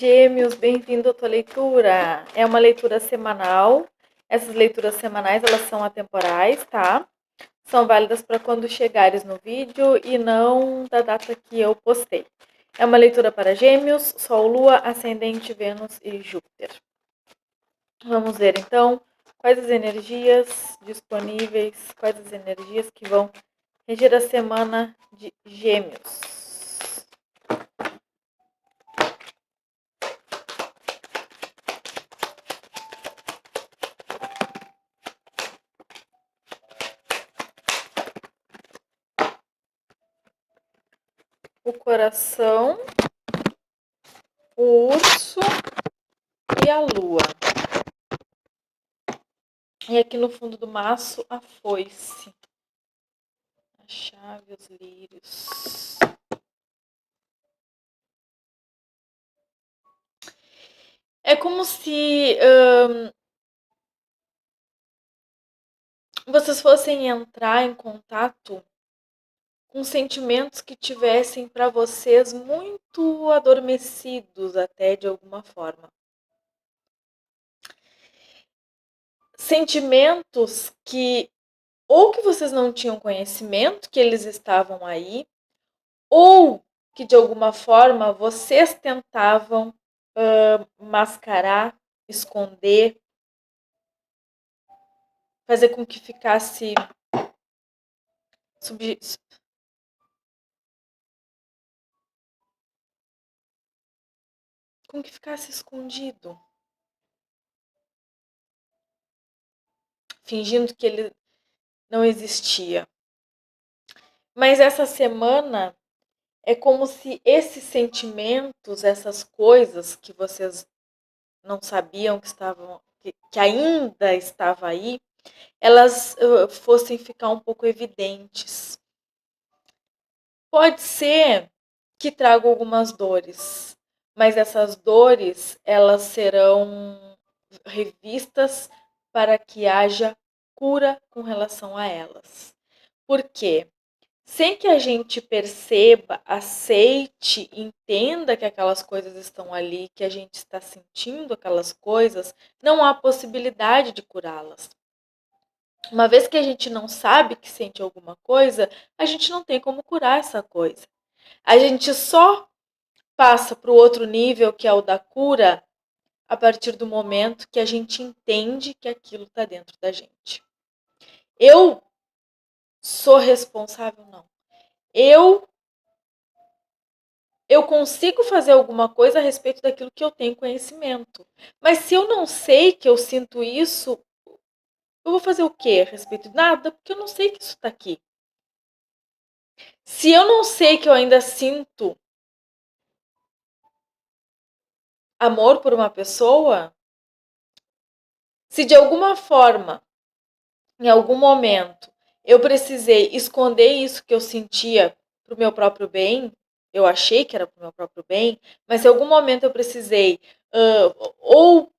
Gêmeos, bem-vindo à tua leitura. É uma leitura semanal. Essas leituras semanais, elas são atemporais, tá? São válidas para quando chegares no vídeo e não da data que eu postei. É uma leitura para Gêmeos, Sol, Lua, Ascendente, Vênus e Júpiter. Vamos ver, então, quais as energias disponíveis, quais as energias que vão reger a semana de Gêmeos. O coração, o urso e a lua. E aqui no fundo do maço, a foice. A chave, os lírios. É como se vocês fossem entrar em contato com sentimentos que tivessem para vocês muito adormecidos até de alguma forma. Sentimentos que ou que vocês não tinham conhecimento que eles estavam aí, ou que de alguma forma vocês tentavam mascarar, esconder, fazer com que ficasse escondido, fingindo que ele não existia. Mas essa semana é como se esses sentimentos, essas coisas que vocês não sabiam que estavam, que ainda estava aí, elas fossem ficar um pouco evidentes. Pode ser que traga algumas dores, mas essas dores, elas serão revistas para que haja cura com relação a elas. Por quê? Sem que a gente perceba, aceite, entenda que aquelas coisas estão ali, que a gente está sentindo aquelas coisas, não há possibilidade de curá-las. Uma vez que a gente não sabe que sente alguma coisa, a gente não tem como curar essa coisa. A gente só passa para o outro nível, que é o da cura, a partir do momento que a gente entende que aquilo está dentro da gente. Eu sou responsável? Não. Eu consigo fazer alguma coisa a respeito daquilo que eu tenho conhecimento. Mas se eu não sei que eu sinto isso, eu vou fazer o quê a respeito de nada? Porque eu não sei que isso está aqui. Se eu não sei que eu ainda sinto amor por uma pessoa, se de alguma forma, em algum momento, eu precisei esconder isso que eu sentia para o meu próprio bem, eu achei que era para o meu próprio bem, mas se em algum momento eu precisei ou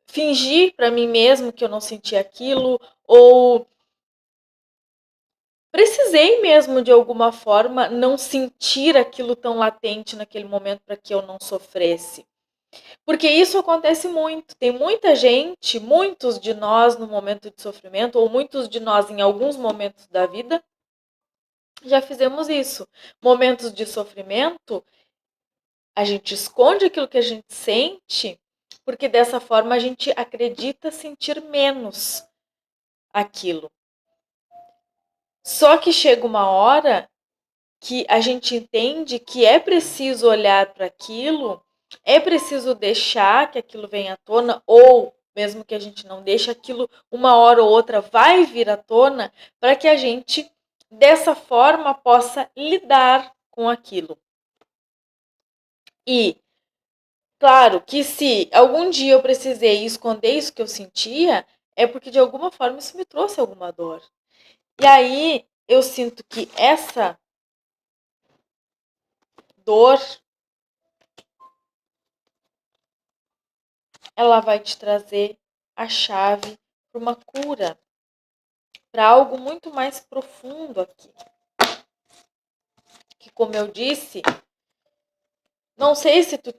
fingir para mim mesmo que eu não sentia aquilo, ou precisei mesmo de alguma forma não sentir aquilo tão latente naquele momento para que eu não sofresse. Porque isso acontece muito. Tem muita gente, muitos de nós no momento de sofrimento, ou muitos de nós em alguns momentos da vida, já fizemos isso. Momentos de sofrimento, a gente esconde aquilo que a gente sente, porque dessa forma a gente acredita sentir menos aquilo. Só que chega uma hora que a gente entende que é preciso olhar para aquilo, é preciso deixar que aquilo venha à tona, ou mesmo que a gente não deixe aquilo, uma hora ou outra vai vir à tona, para que a gente, dessa forma, possa lidar com aquilo. E, claro, que se algum dia eu precisei esconder isso que eu sentia, é porque de alguma forma isso me trouxe alguma dor. E aí eu sinto que essa dor, ela vai te trazer a chave para uma cura, para algo muito mais profundo aqui. Que, como eu disse, não sei se tu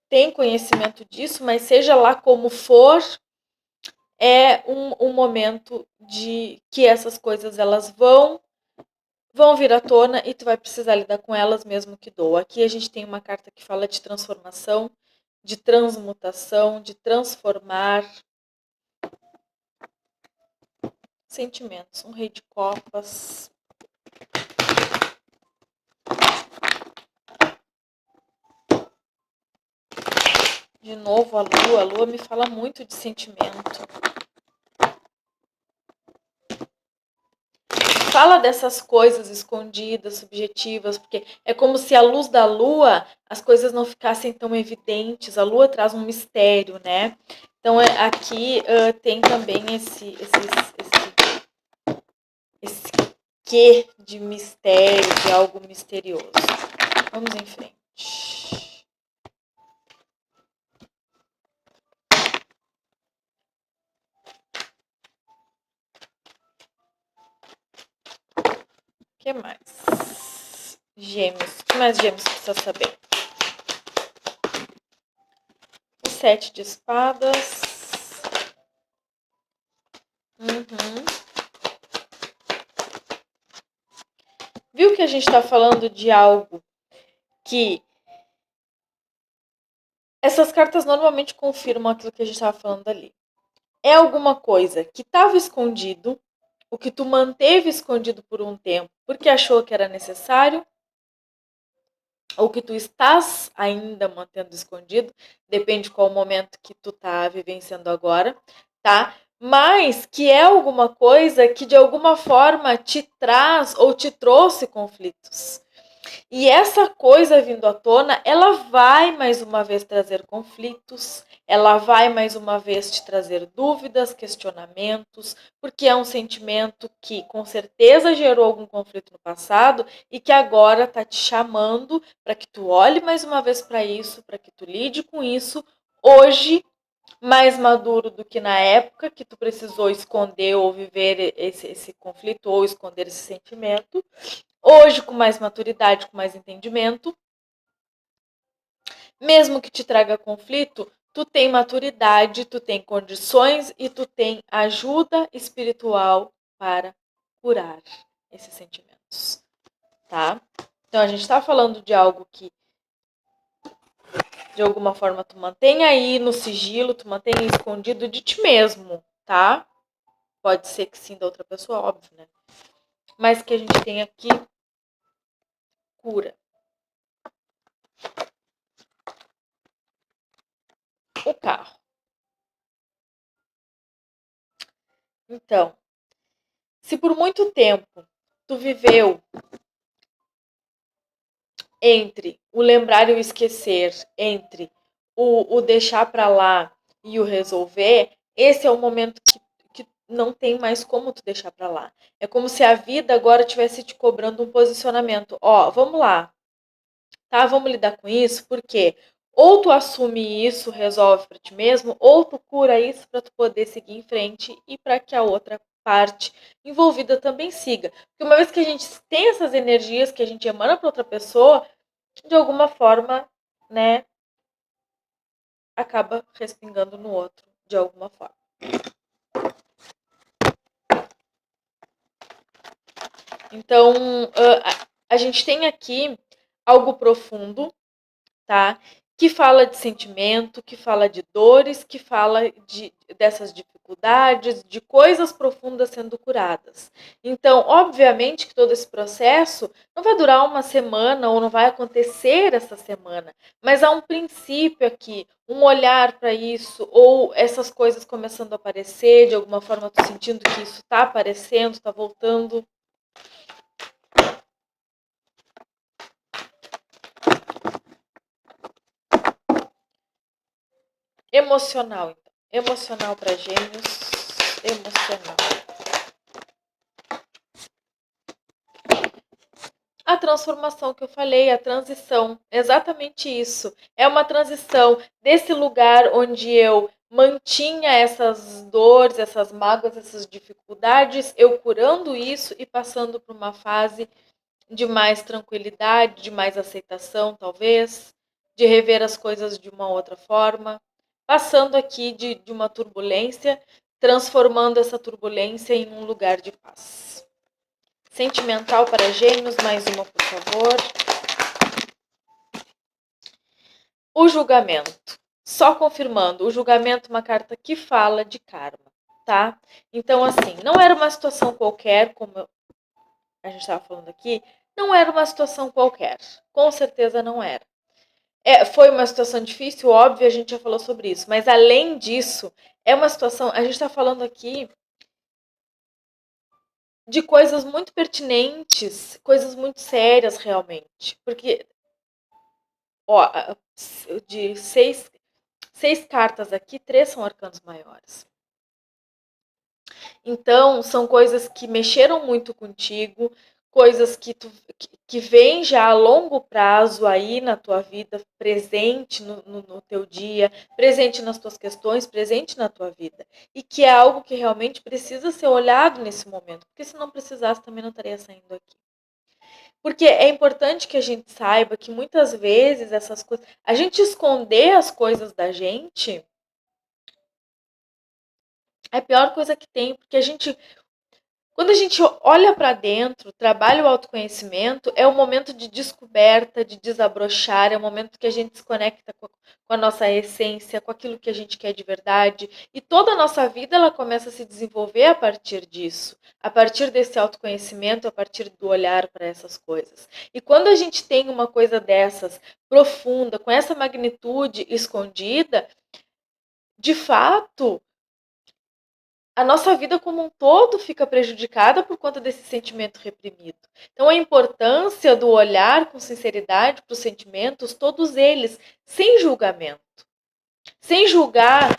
tem conhecimento disso, mas seja lá como for, é um momento de que essas coisas elas vão vir à tona e tu vai precisar lidar com elas mesmo que doa. Aqui a gente tem uma carta que fala de transformação, de transmutação, de transformar sentimentos. Um rei de copas. De novo a lua me fala muito de sentimento. Fala dessas coisas escondidas, subjetivas, porque é como se a luz da lua as coisas não ficassem tão evidentes. A lua traz um mistério, né? Então aqui tem também esse quê de mistério, de algo misterioso. Vamos em frente. O que mais? Gêmeos. O que mais Gêmeos precisa saber? O 7 de espadas. Viu que a gente está falando de algo que essas cartas normalmente confirmam aquilo que a gente estava falando ali. É alguma coisa que estava escondido, o que tu manteve escondido por um tempo porque achou que era necessário, ou que tu estás ainda mantendo escondido, depende qual momento que tu tá vivenciando agora, tá? Mas que é alguma coisa que de alguma forma te traz ou te trouxe conflitos. E essa coisa vindo à tona, ela vai mais uma vez trazer conflitos, ela vai mais uma vez te trazer dúvidas, questionamentos, porque é um sentimento que com certeza gerou algum conflito no passado e que agora está te chamando para que tu olhe mais uma vez para isso, para que tu lide com isso hoje, mais maduro do que na época que tu precisou esconder ou viver esse conflito ou esconder esse sentimento. Hoje, com mais maturidade, com mais entendimento, mesmo que te traga conflito, tu tem maturidade, tu tem condições e tu tem ajuda espiritual para curar esses sentimentos, tá? Então, a gente está falando de algo que, de alguma forma, tu mantém aí no sigilo, tu mantém escondido de ti mesmo, tá? Pode ser que sim da outra pessoa, óbvio, né? Mas que a gente tem aqui cura. O carro. Então, se por muito tempo tu viveu entre o lembrar e o esquecer, entre o deixar para lá e o resolver, esse é o momento que não tem mais como tu deixar para lá. É como se a vida agora estivesse te cobrando um posicionamento. Ó, vamos lá, tá? Vamos lidar com isso, porque ou tu assume isso, resolve para ti mesmo, ou tu cura isso para tu poder seguir em frente e para que a outra parte envolvida também siga. Porque uma vez que a gente tem essas energias que a gente emana para outra pessoa, de alguma forma, né, acaba respingando no outro, de alguma forma. Então, a gente tem aqui algo profundo, tá? Que fala de sentimento, que fala de dores, que fala dessas dificuldades, de coisas profundas sendo curadas. Então, obviamente que todo esse processo não vai durar uma semana ou não vai acontecer essa semana, mas há um princípio aqui, um olhar para isso, ou essas coisas começando a aparecer, de alguma forma tô sentindo que isso está aparecendo, está voltando. Emocional, então. Emocional para Gêmeos. Emocional. A transformação que eu falei, a transição, exatamente isso. É uma transição desse lugar onde eu mantinha essas dores, essas mágoas, essas dificuldades, eu curando isso e passando para uma fase de mais tranquilidade, de mais aceitação, talvez, de rever as coisas de uma outra forma, passando aqui de uma turbulência, transformando essa turbulência em um lugar de paz. Sentimental para Gêmeos, mais uma, por favor. O julgamento. Só confirmando, o julgamento é uma carta que fala de karma, tá? Então, assim, não era uma situação qualquer, como a gente estava falando aqui, não era uma situação qualquer. Com certeza não era. Foi uma situação difícil, óbvio, a gente já falou sobre isso. Mas, além disso, é uma situação... A gente está falando aqui de coisas muito pertinentes, coisas muito sérias, realmente. Porque, ó, de seis cartas aqui, 3 são arcanos maiores. Então, são coisas que mexeram muito contigo, coisas que vêm já a longo prazo aí na tua vida, presente no teu dia, presente nas tuas questões, presente na tua vida. E que é algo que realmente precisa ser olhado nesse momento, porque se não precisasse também não estaria saindo aqui. Porque é importante que a gente saiba que muitas vezes essas coisas, a gente esconder as coisas da gente é a pior coisa que tem, porque quando a gente olha para dentro, trabalha o autoconhecimento, é o momento de descoberta, de desabrochar, é o momento que a gente se conecta com a nossa essência, com aquilo que a gente quer de verdade. E toda a nossa vida ela começa a se desenvolver a partir disso, a partir desse autoconhecimento, a partir do olhar para essas coisas. E quando a gente tem uma coisa dessas profunda, com essa magnitude escondida, de fato, a nossa vida como um todo fica prejudicada por conta desse sentimento reprimido. Então, a importância do olhar com sinceridade para os sentimentos, todos eles, sem julgamento. Sem julgar